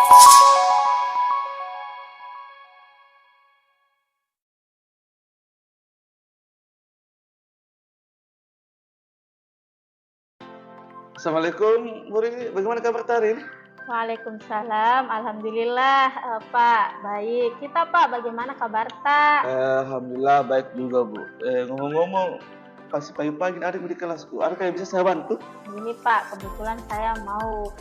Assalamualaikum, Bu Rini. Bagaimana kabar hari ini? Waalaikumsalam, alhamdulillah Pak, baik. Kita Pak, bagaimana kabar Tak? Alhamdulillah baik juga, Bu. Ngomong-ngomong, pasti pagi-pagi ada di kelasku. Ada yang bisa saya bantu? Ini Pak, kebetulan saya mau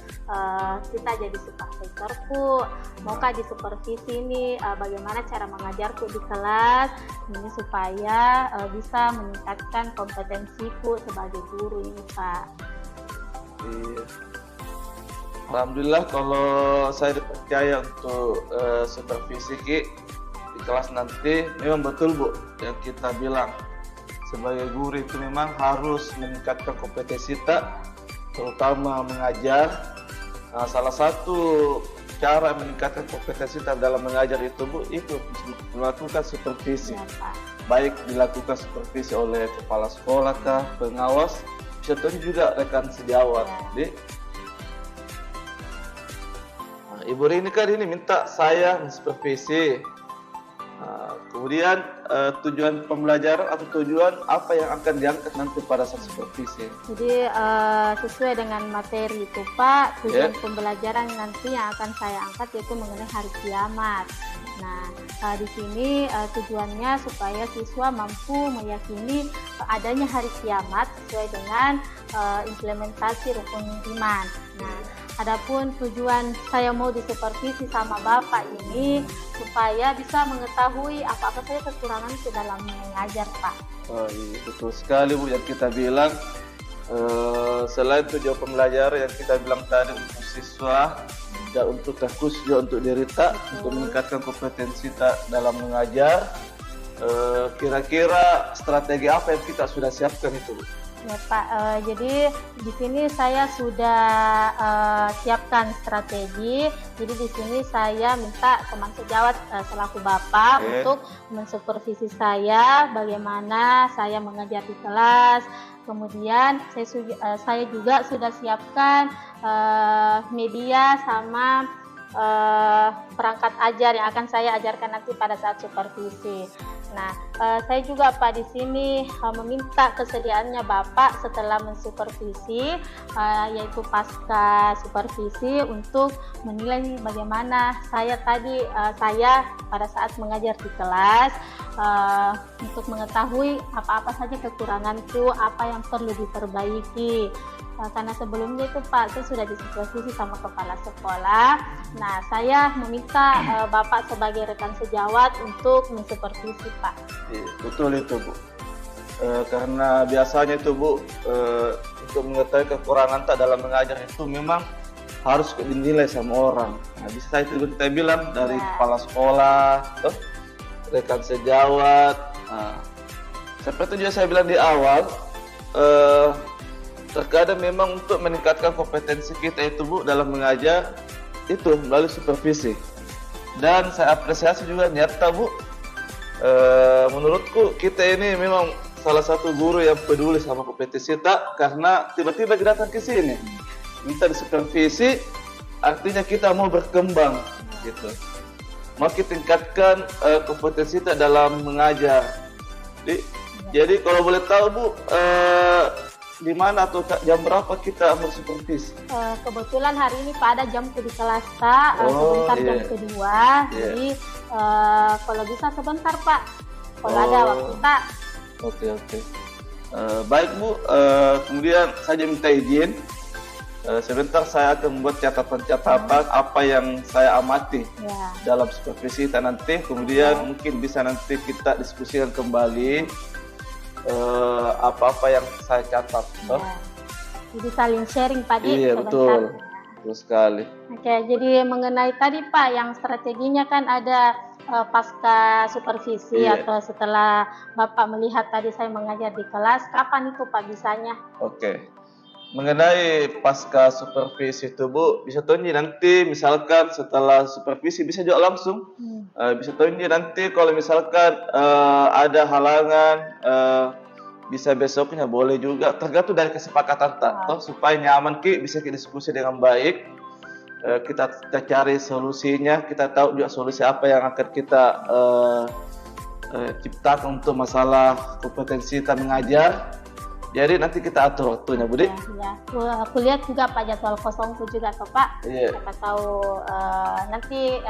kita jadi supervisorku. Maukah di supervisi ini bagaimana cara mengajarku di kelas ini supaya bisa meningkatkan kompetensiku sebagai guru ini Pak. Iya. Alhamdulillah kalau saya dipercaya untuk supervisi Ki di kelas nanti, memang betul Bu yang kita bilang sebagai guru itu memang harus meningkatkan kompetensi kita, terutama mengajar. Nah, salah satu cara meningkatkan kompetensi kita dalam mengajar itu Bu, itu melakukan supervisi. Ya, Pak. Baik dilakukan supervisi oleh kepala sekolah kah, pengawas, contohnya juga rekan sejawat. Jadi, Ibu Rini kan ini minta saya mensupervisi. Kemudian tujuan pembelajaran atau tujuan apa yang akan diangkat nanti pada saat supervisi? Jadi sesuai dengan materi itu Pak, tujuan pembelajaran nanti yang akan saya angkat yaitu mengenai hari kiamat. Nah, di sini tujuannya supaya siswa mampu meyakini adanya hari kiamat sesuai dengan implementasi rukun iman. Nah, adapun tujuan saya mau disupervisi sama Bapak ini supaya bisa mengetahui apa-apa saja kekurangan ke dalam mengajar, Pak. Oh iya, betul sekali Bu yang kita bilang. Selain tujuan pembelajaran yang kita bilang tadi untuk siswa, dan untuk khusus juga untuk diri tak, untuk meningkatkan kompetensi tak dalam mengajar. Kira-kira strategi apa yang kita sudah siapkan itu Bu? Ya Pak, jadi di sini saya sudah siapkan strategi. Jadi di sini saya minta teman sejawat selaku Bapak untuk mensupervisi saya bagaimana saya mengajar di kelas. Kemudian saya juga sudah siapkan media sama perangkat ajar yang akan saya ajarkan nanti pada saat supervisi. Nah, saya juga Pak di sini meminta kesediaannya Bapak setelah mensupervisi, yaitu pasca supervisi untuk menilai bagaimana saya pada saat mengajar di kelas, untuk mengetahui apa-apa saja kekuranganku, apa yang perlu diperbaiki. Karena sebelumnya itu Pak, saya sudah disupervisi sama kepala sekolah. Nah, saya meminta Bapak sebagai rekan sejawat untuk mensupervisi Pak. Betul itu Bu. Karena biasanya itu Bu, untuk mengetahui kekurangan tak dalam mengajar itu memang harus dinilai sama orang. Nah, bisa itu kita bilang dari kepala sekolah, rekan sejawat. Nah, seperti juga saya bilang di awal, terkadang memang untuk meningkatkan kompetensi kita itu Bu dalam mengajar itu melalui supervisi. Dan saya apresiasi juga nyata Bu, menurutku kita ini memang salah satu guru yang peduli sama kompetensi kita, karena tiba-tiba kita datang ke sini minta disupervisi, artinya kita mau berkembang gitu, mau kita tingkatkan kompetensi kita dalam mengajar. Jadi kalau boleh tahu Bu, di mana atau jam berapa kita bersupervisi? Kebetulan hari ini Pak ada jamku di kelas Pak, sebentar jam kedua. Jadi kalau bisa sebentar Pak, kalau ada waktu Pak. Oke. Baik Bu, kemudian saya minta izin. Sebentar saya akan membuat catatan-catatan apa yang saya amati dalam supervisi kita nanti. Kemudian mungkin bisa nanti kita diskusikan kembali apa-apa yang saya catat. Jadi saling sharing Pak. Iya betul sekali. Oke, jadi mengenai tadi Pak yang strateginya kan ada pasca supervisi atau setelah Bapak melihat tadi saya mengajar di kelas, kapan itu Pak bisanya? Oke. Mengenai pasca supervisi itu Bu, bisa tunjuk nanti misalkan setelah supervisi bisa juga langsung. Bisa tunjuk nanti kalau misalkan ada halangan, bisa besoknya boleh juga, tergantung dari kesepakatan supaya nyaman Ki, bisa kita diskusi dengan baik. kita cari solusinya, kita tahu juga solusi apa yang akan kita ciptakan untuk masalah kompetensi kita mengajar. Jadi nanti kita atur waktunya, Budi. Ya. Aku lihat juga Pak jadwal kosongku juga toh Pak. Iya. Siapa tahu nanti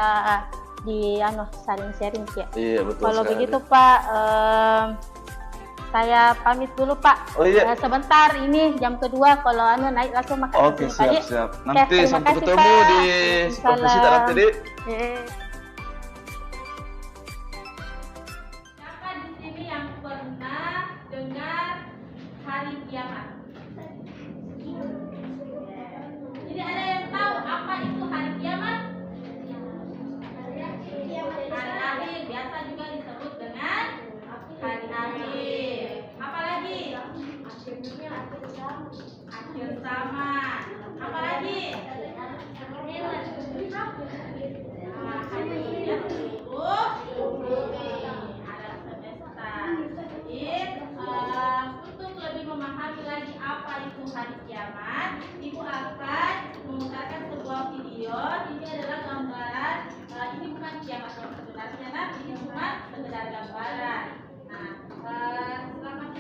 di saling sharing ya. Iya, betul. Kalau sekali. begitu Pak, saya pamit dulu Pak. Oh iya. Sebentar, ini jam kedua. Kalau naik langsung makan. Oke, siap. Nanti terima sampai kasih, ketemu Pak. di supervisi dalam tadi. Siapa di sini yang pernah dengar hari kiamat? Jadi ada yang tahu apa itu hari kiamat? Hari akhir, biasa juga disebut dengan hari akhir. Apa lagi? Akhir zaman. Apa lagi? Akhirnya seluruh ada semesta. Jadi untuk lebih memahami lagi apa itu hari kiamat, Ibu akan memutarkan sebuah video. Ini adalah gambaran. Ini bukan kiamat sebenarnya, tapi ini cuma sekedar gambaran. Nah, selamat.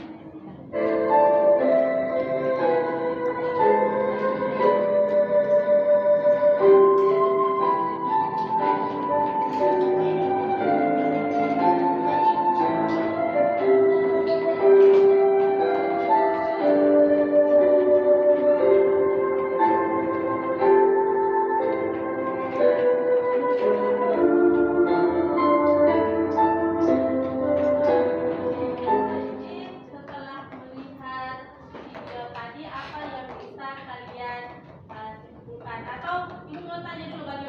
Atau ibu mau tanya dulu bagaimana